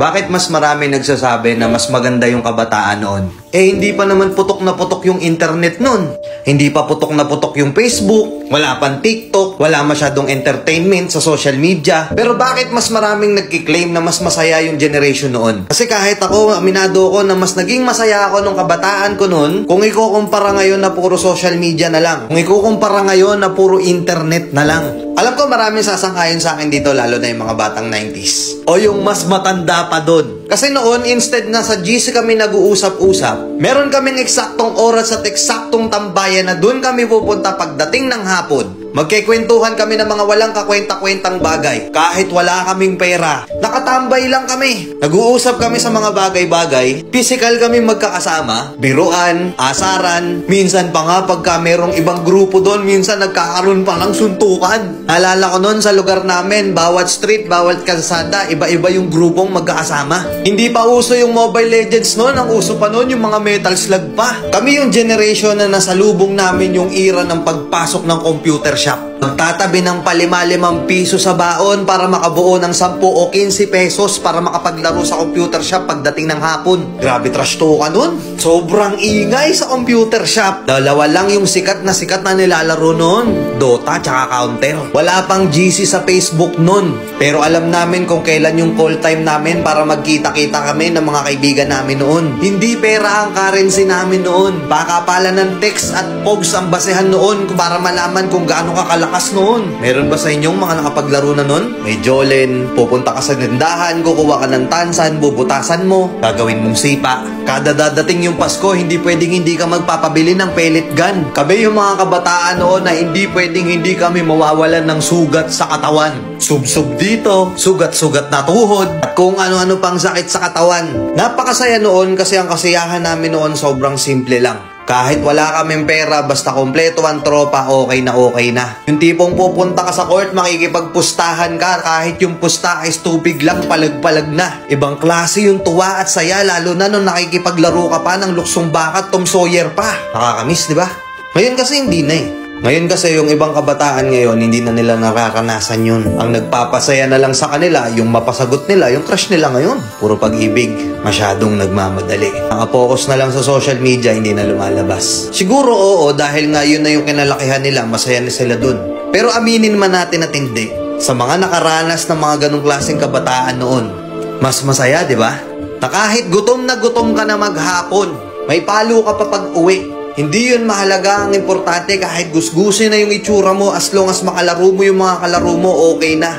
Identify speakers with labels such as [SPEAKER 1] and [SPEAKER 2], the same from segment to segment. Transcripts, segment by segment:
[SPEAKER 1] Bakit mas marami nagsasabi na mas maganda yung kabataan noon? Hindi pa naman putok na putok yung internet noon. Hindi pa putok na putok yung Facebook, wala pang TikTok, wala masyadong entertainment sa social media. Pero bakit mas maraming nagkiklaim na mas masaya yung generation noon? Kasi kahit ako, aminado ako na mas naging masaya ako nung kabataan ko noon kung ikukumpara ngayon na puro social media na lang. Kung ikukumpara ngayon na puro internet na lang. Alam ko maraming sasang-ayon sa akin dito, lalo na yung mga batang 90s. O yung mas matanda pa doon. Kasi noon, instead na sa GC kami nag-uusap-usap, meron kaming eksaktong oras at eksaktong tambayan na doon kami pupunta pagdating ng hapon. Magkikwentuhan kami ng mga walang kakwenta-kwentang bagay. Kahit wala kaming pera, nakatambay lang kami. Nag-uusap kami sa mga bagay-bagay. Physical kami magkakasama. Biruan, asaran. Minsan pa nga pagka merong ibang grupo doon, minsan nagkakaroon pa ng suntukan. Naalala ko noon sa lugar namin, bawat street, bawat kalsada, iba-iba yung grupong magkakasama. Hindi pa uso yung Mobile Legends noon. Ang uso pa noon yung mga Metal Slug pa. Kami yung generation na nasalubong namin yung era ng pagpasok ng computer shop. Magtatabi ng pa-5 piso sa baon para makabuo ng 10 o 15 pesos para makapaglaro sa computer shop pagdating ng hapon. Grabe trash talk nun. Sobrang ingay sa computer shop. Dalawa lang yung sikat na nilalaro nun. Dota tsaka Counter. Wala pang GC sa Facebook nun. Pero alam namin kung kailan yung call time namin para magkita-kita kami ng mga kaibigan namin noon. Hindi pera ang currency namin noon. Baka pala ng text at pogs ang basehan noon para malaman kung gaano kakalakas noon. Meron ba sa inyong mga nakapaglaro na noon? May Jolen, pupunta ka sa tindahan, kukuha ka ng tansan, bubutasan mo, gagawin mong sipa. Kada dadating yung Pasko, hindi pwedeng hindi ka magpapabili ng pellet gun. Kami yung mga kabataan noon na hindi pwedeng hindi kami mawawalan ng sugat sa katawan. Sub-sub dito, sugat-sugat na tuhod, at kung ano-ano pang sakit sa katawan. Napakasaya noon kasi ang kasiyahan namin noon sobrang simple lang. Kahit wala kaming pera, basta kompleto ang tropa, okay na okay na. Yung tipong pupunta ka sa court, makikipagpustahan ka, kahit yung pusta is tubig lang, palag-palag na. Ibang klase yung tuwa at saya, lalo na nung nakikipaglaro ka pa ng luksong baka, Tom Sawyer pa. Nakakamiss, di ba? Ngayon kasi hindi na Ngayon kasi yung ibang kabataan ngayon, hindi na nila nakakanasan yun. Ang nagpapasaya na lang sa kanila, yung mapasagot nila, yung crush nila ngayon. Puro pag-ibig, masyadong nagmamadali. Nakapokus na lang sa social media, hindi na lumalabas. Siguro oo, dahil nga yun na yung kinalakihan nila, masaya na sila dun. Pero aminin man natin at hindi, sa mga nakaranas ng mga ganong klaseng kabataan noon, mas masaya, di ba? Na kahit gutom na gutom ka na maghapon, may palo ka pa pag-uwi. Hindi yun mahalaga, ang importante kahit gusgusin na yung itsura mo, as long as makalaro mo yung mga kalaro mo, okay na.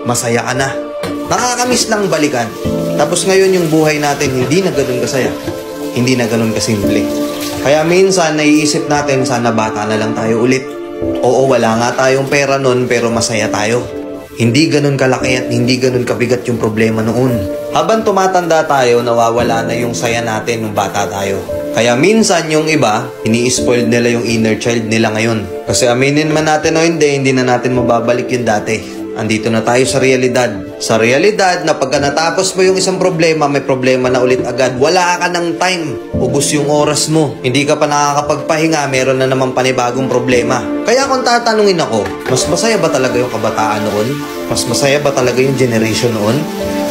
[SPEAKER 1] Masaya ka na. Nakakamiss lang balikan. Tapos ngayon yung buhay natin, hindi na ganun kasaya. Hindi na ganun kasimple. Kaya minsan naiisip natin, sana bata na lang tayo ulit. Oo, wala nga tayong pera nun, pero masaya tayo. Hindi ganun kalaki at hindi ganun kabigat yung problema noon. Habang tumatanda tayo, nawawala na yung saya natin nung bata tayo. Kaya minsan yung iba, ini-spoiled nila yung inner child nila ngayon. Kasi aminin man natin o hindi na natin mababalik yung dati. Andito na tayo sa realidad. Sa realidad na pagka natapos mo yung isang problema, may problema na ulit agad. Wala ka ng time. Ubus yung oras mo. Hindi ka pa nakakapagpahinga, meron na naman panibagong problema. Kaya kung tatanungin ako, mas masaya ba talaga yung kabataan noon? Mas masaya ba talaga yung generation noon?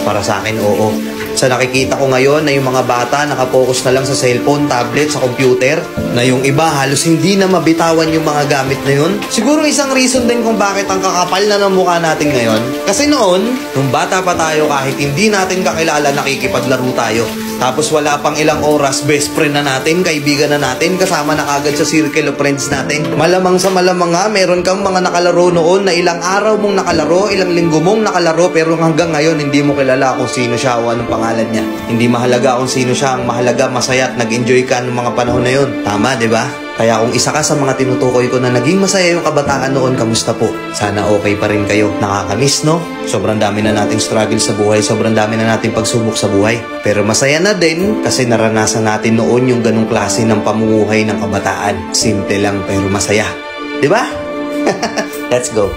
[SPEAKER 1] Para sa akin, oo. Sa nakikita ko ngayon na yung mga bata nakapokus na lang sa cellphone, tablet, sa computer, na yung iba halos hindi na mabitawan yung mga gamit na yun. Siguro isang reason din kung bakit ang kakapal na ng mukha natin ngayon. Kasi noon, nung bata pa tayo, kahit hindi natin kakilala, nakikipaglaro tayo. Tapos wala pang ilang oras, best friend na natin, kaibigan na natin, kasama na kagad sa circle of friends natin. Malamang sa malamang nga, meron kang mga nakalaro noon na ilang araw mong nakalaro, ilang linggo mong nakalaro, pero hanggang ngayon hindi mo kilala kung sino siya o anong pangalan niya. Hindi mahalaga kung sino siya, ang mahalaga masaya at nag-enjoy ka ng mga panahon na yun. Tama, di ba? Kaya kung isa ka sa mga tinutukoy ko na naging masaya yung kabataan noon, kamusta po? Sana okay pa rin kayo. Nakakamiss, no? Sobrang dami na nating struggle sa buhay, sobrang dami na nating pagsubok sa buhay. Pero masaya na din kasi naranasan natin noon yung ganong klase ng pamumuhay ng kabataan. Simple lang pero masaya. Di ba? Let's go.